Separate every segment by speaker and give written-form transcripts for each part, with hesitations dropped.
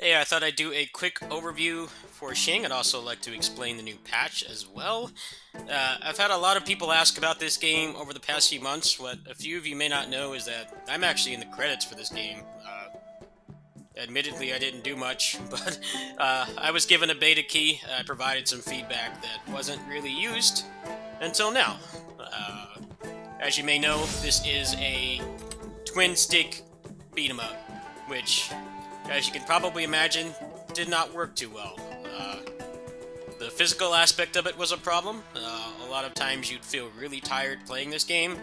Speaker 1: Hey, I thought I'd do a quick overview for Shing. I'd also like to explain the new patch as well. I've had a lot of people ask about this game over the past few months. What a few of you may not know is that I'm actually in the credits for this game. Admittedly, I didn't do much, but I was given a beta key. I provided some feedback that wasn't really used until now. Uh, as you may know, this is a twin stick beat 'em up, which, as you can probably imagine, did not work too well. The physical aspect of it was a problem. A lot of times you'd feel really tired playing this game.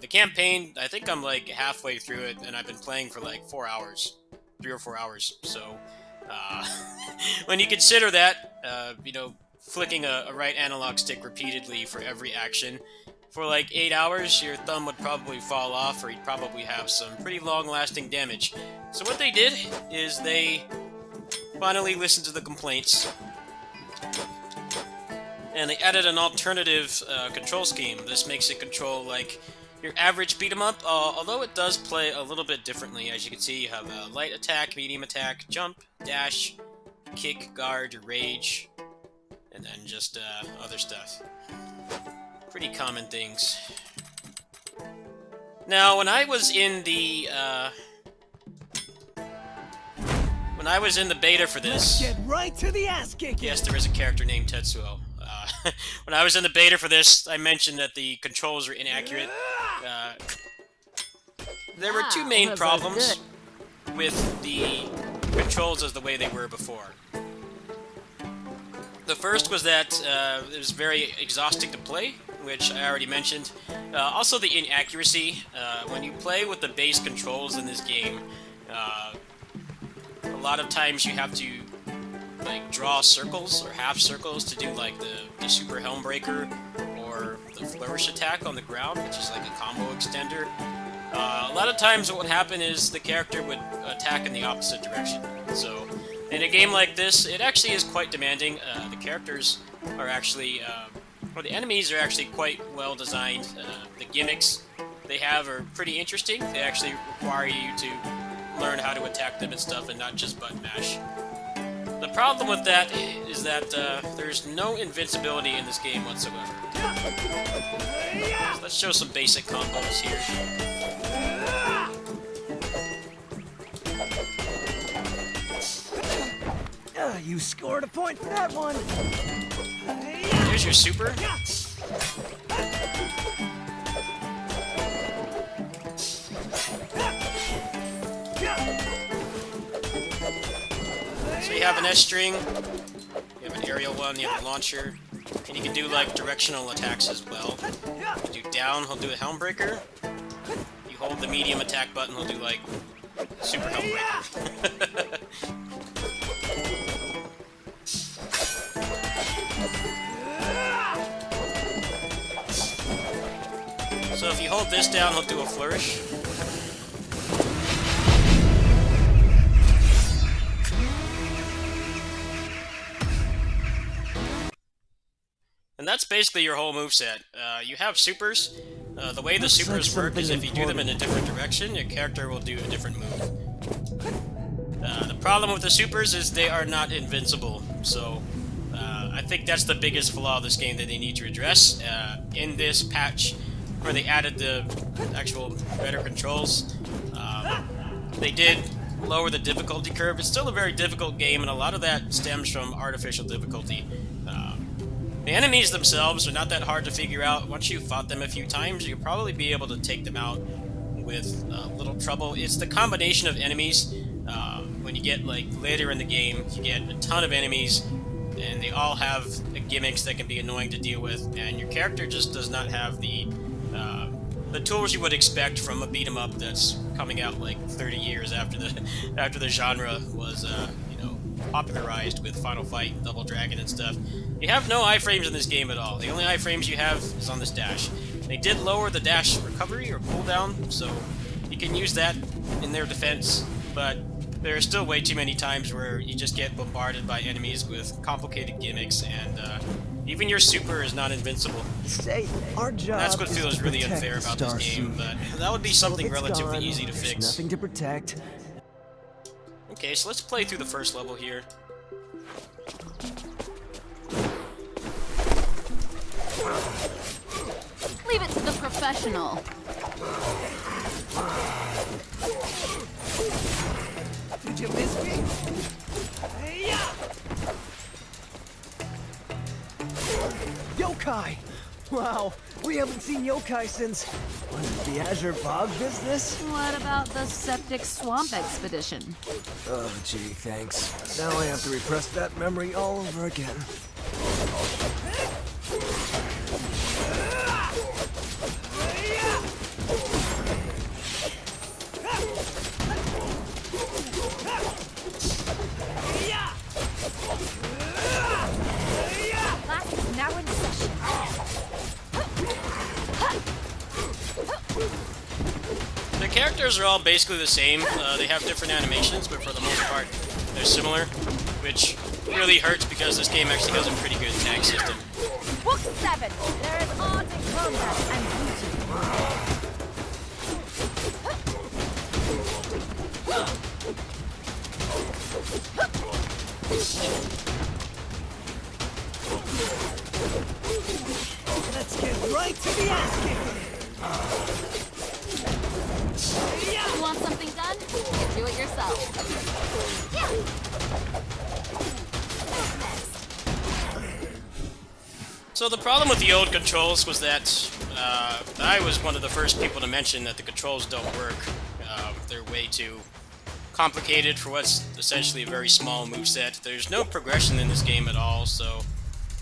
Speaker 1: The campaign, I think I'm like halfway through it, and I've been playing for like 4 hours, 3 or 4 hours. So, uh, when you consider that, flicking a right analog stick repeatedly for every action for like 8 hours, your thumb would probably fall off, or you'd probably have some pretty long-lasting damage. So what they did is they finally listened to the complaints, and they added an alternative control scheme. This makes it control like your average beat 'em up, although it does play a little bit differently. As you can see, you have a light attack, medium attack, jump, dash, kick, guard, rage, and then just other stuff. Pretty common things. Now, when I was in the beta for this,
Speaker 2: Let's get right to the ass kicking.
Speaker 1: yes, there is a character named Tetsuo. When I was in the beta for this, I mentioned that the controls are inaccurate. There were two main problems with the controls as the way they were before. The first was that it was very exhausting to play, which I already mentioned. Also, the inaccuracy. When you play with the base controls in this game, a lot of times you have to like draw circles or half circles to do like the super helm breaker or the flourish attack on the ground, which is like a combo extender. A lot of times what would happen is the character would attack in the opposite direction. So in a game like this, it actually is quite demanding. The characters are actually, or the enemies are actually quite well designed. The gimmicks they have are pretty interesting. They actually require you to learn how to attack them and stuff, and not just button mash. The problem with that is that there's no invincibility in this game whatsoever. So let's show some basic combos here.
Speaker 2: You scored a point for that one.
Speaker 1: Here's your super. So you have an S string, you have an aerial one, you have a launcher, and you can do like directional attacks as well. You do down, he'll do a helm breaker. You hold the medium attack button, he'll do like super helm breaker. So if you hold this down, he'll do a flourish. And that's basically your whole moveset. You have supers. The way the supers work is if you do them in a different direction, your character will do a different move. The problem with the supers is they are not invincible, so I think that's the biggest flaw of this game that they need to address. In this patch, where they added the actual better controls, they did lower the difficulty curve. It's still a very difficult game, and a lot of that stems from artificial difficulty. The enemies themselves are not that hard to figure out. Once you've fought them a few times, you'll probably be able to take them out with little trouble. It's the combination of enemies. When you get like later in the game, you get a ton of enemies, and they all have gimmicks that can be annoying to deal with, and your character just does not have the tools you would expect from a beat 'em up that's coming out like 30 years after the genre was popularized with Final Fight, Double Dragon, and stuff. You have no iframes in this game at all. The only iframes you have is on this dash. They did lower the dash recovery or cooldown, so you can use that in their defense, but there are still way too many times where you just get bombarded by enemies with complicated gimmicks, and even your super is not invincible.
Speaker 2: Our job
Speaker 1: That's what
Speaker 2: is
Speaker 1: feels
Speaker 2: to
Speaker 1: really
Speaker 2: protect
Speaker 1: unfair
Speaker 2: the
Speaker 1: about this
Speaker 2: Star
Speaker 1: game,
Speaker 2: Suit.
Speaker 1: but that would be something
Speaker 2: Well, it's
Speaker 1: relatively
Speaker 2: gone.
Speaker 1: easy to
Speaker 2: There's
Speaker 1: fix.
Speaker 2: nothing to protect.
Speaker 1: Okay, so let's play through the first level here.
Speaker 3: Leave it to the professional.
Speaker 2: Did you miss me? Hey-ya! Yokai! Wow, we haven't seen yokai since... Was it the Azure Bog business?
Speaker 3: What about the septic swamp expedition?
Speaker 2: Oh, gee, thanks. Now I have to repress that memory all over again.
Speaker 3: Class is now in session.
Speaker 1: The characters are all basically the same. They have different animations, but for the most part, they're similar, which really hurts because this game actually has a pretty good tag system.
Speaker 3: Book 7. There is art in combat and beauty.
Speaker 2: Let's get right to the ass kicking!
Speaker 3: You want something done? You do it yourself.
Speaker 1: So the problem with the old controls was that I was one of the first people to mention that the controls don't work. They're way too complicated for what's essentially a very small moveset. There's no progression in this game at all, so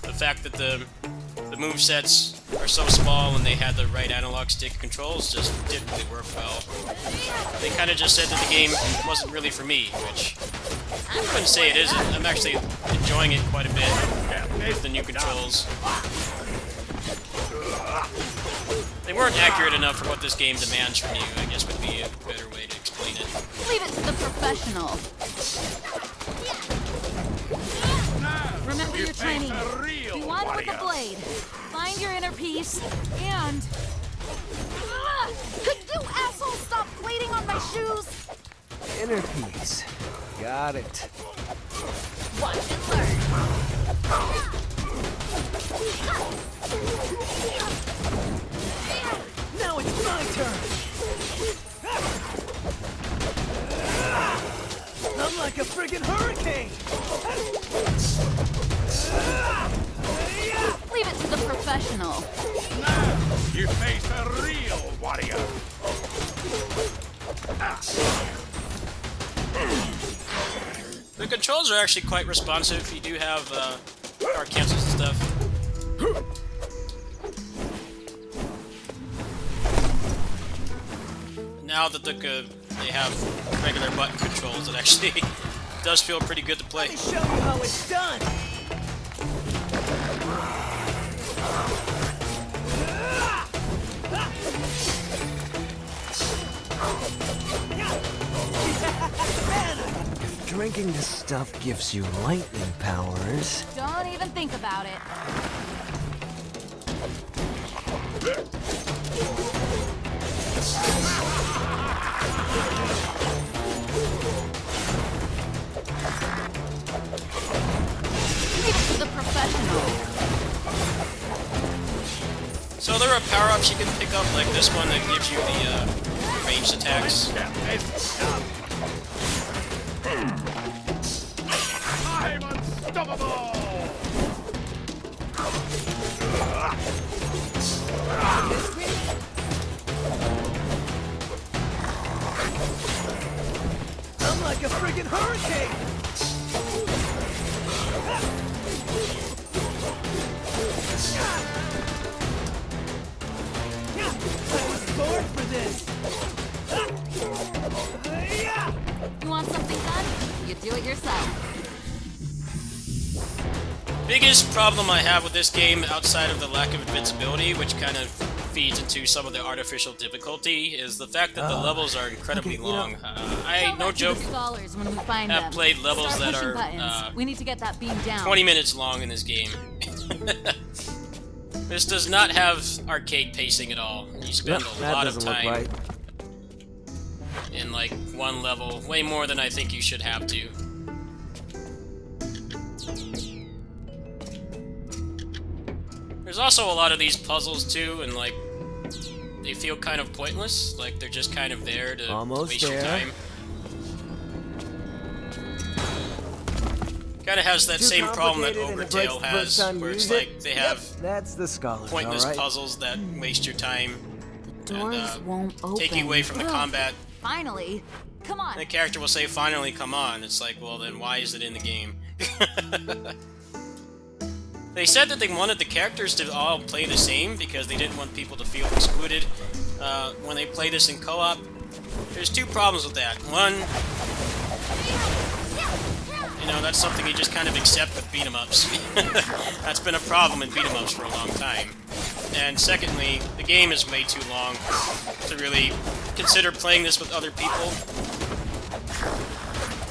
Speaker 1: the fact that the movesets are so small and they had the right analog stick controls just didn't really work well. They kind of just said that the game wasn't really for me, which I wouldn't say it isn't. I'm actually enjoying it quite a bit with the new controls. They weren't accurate enough for what this game demands from you, I guess would be a better way to explain it.
Speaker 3: Leave it to the professional. Remember your training. Be one with the blade. Find your inner peace, and... Could you assholes stop bleeding on my shoes?
Speaker 2: Inner peace. Got it.
Speaker 3: Watch and learn.
Speaker 2: Now it's my turn! I'm like a friggin' hurricane!
Speaker 3: Leave it to the professional.
Speaker 4: You face a real warrior.
Speaker 1: The controls are actually quite responsive. You do have power cancels and stuff. Now that they have regular button controls, it actually does feel pretty good to play.
Speaker 2: Let me show you how it's done! If drinking this stuff gives you lightning powers...
Speaker 3: Don't even think about it. Leave it to the professional.
Speaker 1: So there are power-ups you can pick up, like this one that gives you the ranged attacks.
Speaker 4: I'm unstoppable!
Speaker 2: I'm like a friggin' hurricane! I was born for this!
Speaker 3: You want something done? You do it yourself.
Speaker 1: Biggest problem I have with this game, outside of the lack of invincibility, which kind of feeds into some of the artificial difficulty, is the fact that the levels are incredibly
Speaker 2: okay, you know-
Speaker 1: long. I, no joke,
Speaker 3: Scholars when we find
Speaker 1: have
Speaker 3: them.
Speaker 1: played levels
Speaker 3: Start
Speaker 1: that
Speaker 3: pushing
Speaker 1: are
Speaker 3: buttons. We need to get that beam down.
Speaker 1: 20 minutes long in this game. This does not have arcade pacing at all. You spend a
Speaker 2: that
Speaker 1: lot of
Speaker 2: doesn't look
Speaker 1: time
Speaker 2: right.
Speaker 1: in like one level, way more than I think you should have to. There's also a lot of these puzzles too, and like they feel kind of pointless, like they're just kind of there to waste your time. Kind of has that same problem that Overtale has, where it's like they have
Speaker 2: that's the scholar.
Speaker 1: Pointless puzzles that waste your time
Speaker 3: Doors
Speaker 1: and
Speaker 3: won't open.
Speaker 1: take you away from the combat.
Speaker 3: Finally, come on.
Speaker 1: The character will say, "Finally, come on." It's like, well, then why is it in the game? They said that they wanted the characters to all play the same because they didn't want people to feel excluded when they play this in co-op. There's two problems with that. One, you know, that's something you just kind of accept with beat-em-ups. That's been a problem in beat-em-ups for a long time. And secondly, the game is way too long to really consider playing this with other people.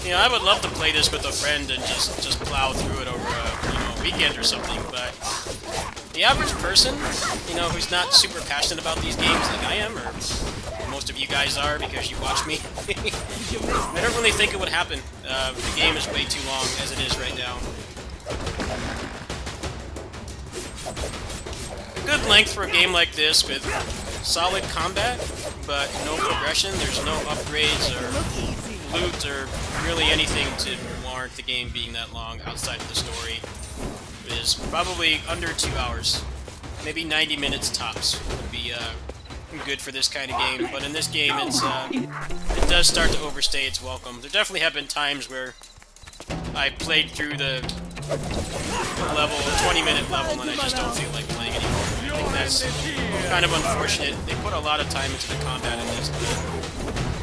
Speaker 1: You know, I would love to play this with a friend and just plow through it over a weekend or something, but the average person, you know, who's not super passionate about these games like I am, or most of you guys are because you watch me, I don't really think it would happen. The game is way too long as it is right now. A good length for a game like this with solid combat, but no progression. There's no upgrades or loot or really anything to warrant the game being that long outside of the story. It is probably under 2 hours. Maybe 90 minutes tops would be good for this kind of game, but in this game it does start to overstay its welcome. There definitely have been times where I played through the level, 20-minute level, and I just don't feel like playing anymore. I think that's kind of unfortunate. They put a lot of time into the combat in this,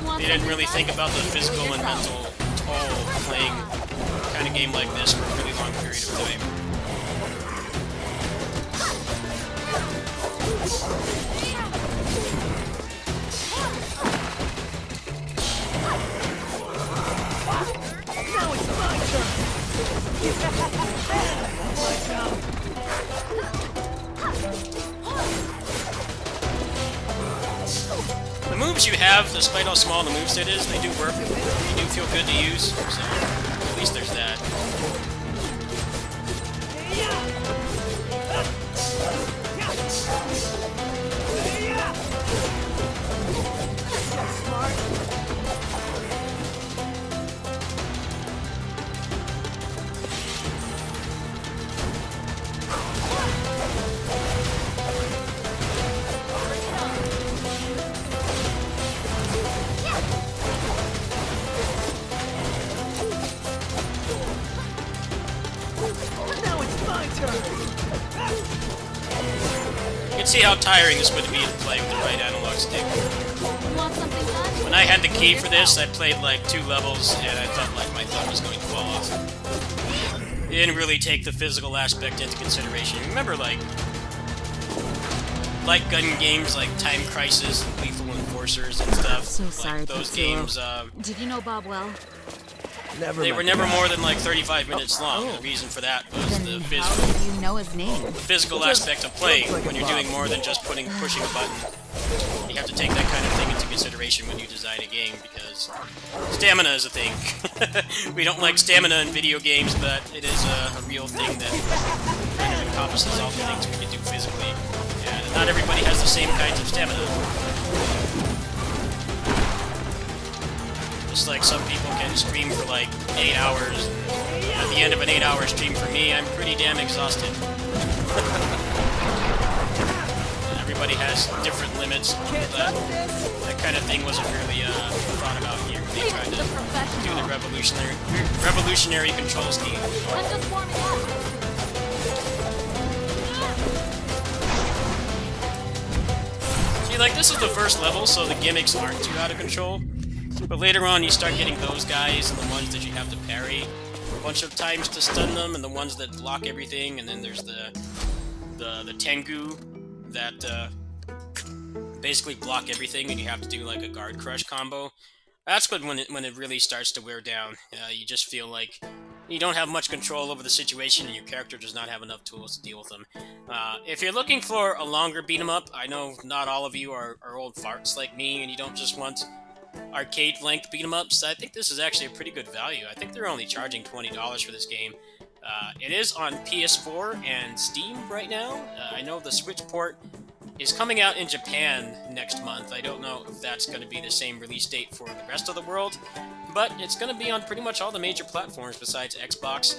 Speaker 1: but they didn't really think about the physical and mental toll of playing a kind of game like this for a really long period of time.
Speaker 2: Now it's my turn.
Speaker 1: The moves you have, despite how small the moveset is, they do work. They do feel good to use, so at least there's that.
Speaker 2: Now it's my turn.
Speaker 1: You can see how tiring this would be to play with the right analog stick.
Speaker 3: You want something done?
Speaker 1: When I had the key for this, I played like 2 levels, and I felt like my thumb was going to fall off. It didn't really take the physical aspect into consideration. Remember, like light gun games like Time Crisis and Lethal Enforcers and stuff.
Speaker 3: So sorry,
Speaker 1: like those
Speaker 3: Tetsuo.
Speaker 1: games,
Speaker 3: Did you know Bob well?
Speaker 1: they were never more than like 35 minutes long. The reason for that was the
Speaker 3: Then how do you know his name?
Speaker 1: physical aspect of playing when you're doing more than just pushing a button. You have to take that kind of thing into consideration when you design a game, because stamina is a thing. We don't like stamina in video games, but it is a real thing that kind of encompasses all the things we can do physically. And not everybody has the same kinds of stamina. Just like some people can stream for like 8 hours. At the end of an 8-hour stream for me, I'm pretty damn exhausted. Everybody has different limits. That kind of thing wasn't really thought about here. They tried to do the revolutionary control scheme.
Speaker 3: I'm just warming up.
Speaker 1: See, like, this is the first level, so the gimmicks aren't too out of control. But later on, you start getting those guys and the ones that you have to parry a bunch of times to stun them, and the ones that block everything, and then there's the Tengu that basically block everything, and you have to do like a guard crush combo. That's when it really starts to wear down. You just feel like you don't have much control over the situation, and your character does not have enough tools to deal with them. If you're looking for a longer beat 'em up, I know not all of you are old farts like me, and you don't just want arcade-length beat-em-ups, I think this is actually a pretty good value. I think they're only charging $20 for this game. It is on PS4 and Steam right now. I know the Switch port is coming out in Japan next month. I don't know if that's going to be the same release date for the rest of the world, but it's going to be on pretty much all the major platforms besides Xbox.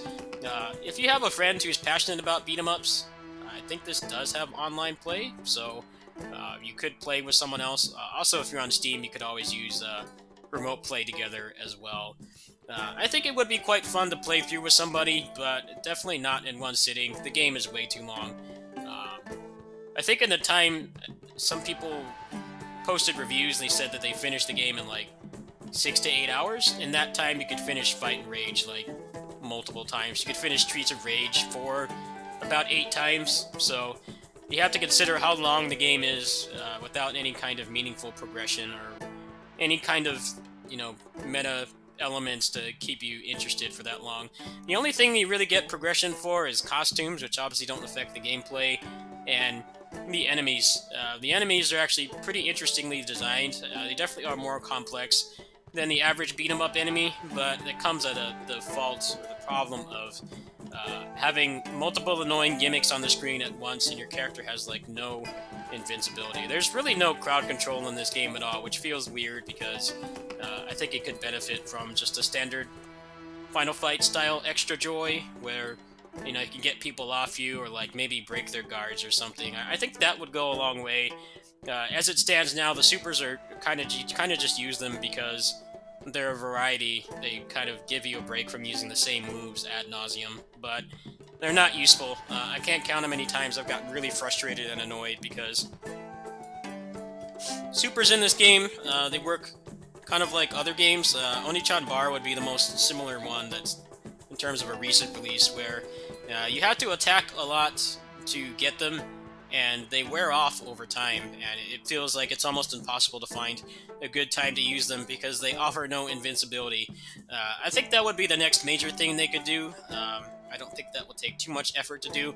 Speaker 1: If you have a friend who's passionate about beat-em-ups, I think this does have online play, so you could play with someone else. Also, if you're on Steam, you could always use remote play together as well. I think it would be quite fun to play through with somebody, but definitely not in one sitting. The game is way too long. I think in the time, some people posted reviews and they said that they finished the game in like 6 to 8 hours. In that time, you could finish Fight and Rage like multiple times. You could finish Streets of Rage 4 about 8 times. So you have to consider how long the game is without any kind of meaningful progression or any kind of, meta elements to keep you interested for that long. The only thing you really get progression for is costumes, which obviously don't affect the gameplay, and the enemies. The enemies are actually pretty interestingly designed. They definitely are more complex than the average beat-em-up enemy, but it comes at the fault or the problem of having multiple annoying gimmicks on the screen at once, and your character has like no invincibility. There's really no crowd control in this game at all, which feels weird because I think it could benefit from just a standard Final Fight style extra joy where you can get people off you or like maybe break their guards or something. I think that would go a long way. As it stands now, the supers are kind of just use them because they're a variety. They kind of give you a break from using the same moves ad nauseum, but they're not useful. I can't count how many times I've gotten really frustrated and annoyed because supers in this game, they work kind of like other games. Onichan Bar would be the most similar one that's in terms of a recent release where you have to attack a lot to get them, and they wear off over time, and it feels like it's almost impossible to find a good time to use them because they offer no invincibility. I think that would be the next major thing they could do. I don't think that would take too much effort to do.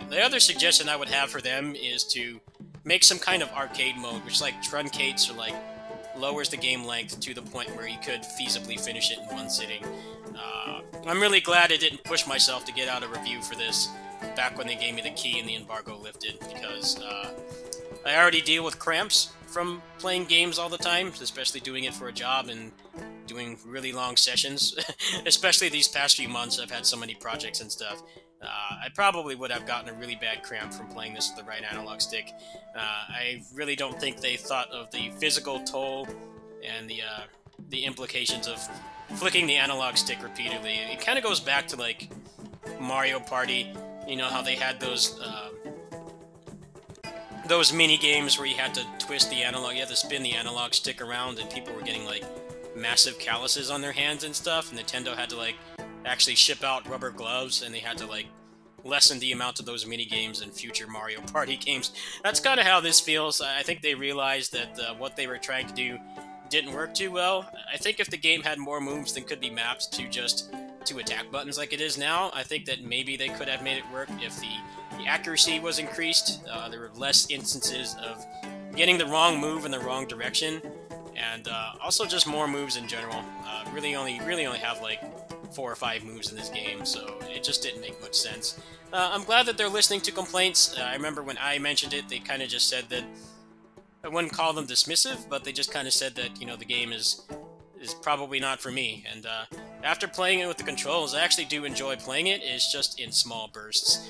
Speaker 1: The other suggestion I would have for them is to make some kind of arcade mode, which like truncates or like lowers the game length to the point where you could feasibly finish it in one sitting. I'm really glad I didn't push myself to get out a review for this back when they gave me the key and the embargo lifted, because I already deal with cramps from playing games all the time, especially doing it for a job and doing really long sessions. Especially these past few months, I've had so many projects and stuff. I probably would have gotten a really bad cramp from playing this with the right analog stick. I really don't think they thought of the physical toll and the implications of flicking the analog stick repeatedly. It kind of goes back to like Mario Party. You know how they had those mini games where you had to twist the analog, you had to spin the analog stick around, and people were getting like massive calluses on their hands and stuff. And Nintendo had to like actually ship out rubber gloves, and they had to like lessen the amount of those mini games in future Mario Party games. That's kind of how this feels. I think they realized that what they were trying to do didn't work too well. I think if the game had more moves than could be mapped to just two attack buttons like it is now, I think that maybe they could have made it work if the accuracy was increased. There were less instances of getting the wrong move in the wrong direction, and also just more moves in general. Really only have like 4 or 5 moves in this game, so it just didn't make much sense. I'm glad that they're listening to complaints. I remember when I mentioned it, they kind of just said that I wouldn't call them dismissive, but they just kind of said that the game is probably not for me. And after playing it with the controls, I actually do enjoy playing it. It's just in small bursts.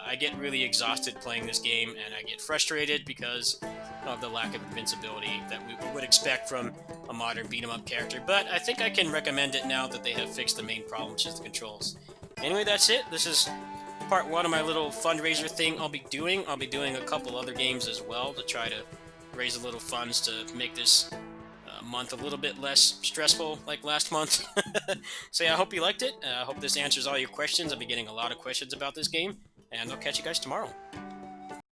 Speaker 1: I get really exhausted playing this game, and I get frustrated because of the lack of invincibility that we would expect from a modern beat-em-up character. But I think I can recommend it now that they have fixed the main problem, which is the controls. Anyway, that's it. This is part 1 of my little fundraiser thing I'll be doing. I'll be doing a couple other games as well to try to raise a little funds to make this month a little bit less stressful like last month. So yeah, I hope you liked it. I hope this answers all your questions. I'll be getting a lot of questions about this game, and I'll catch you guys tomorrow.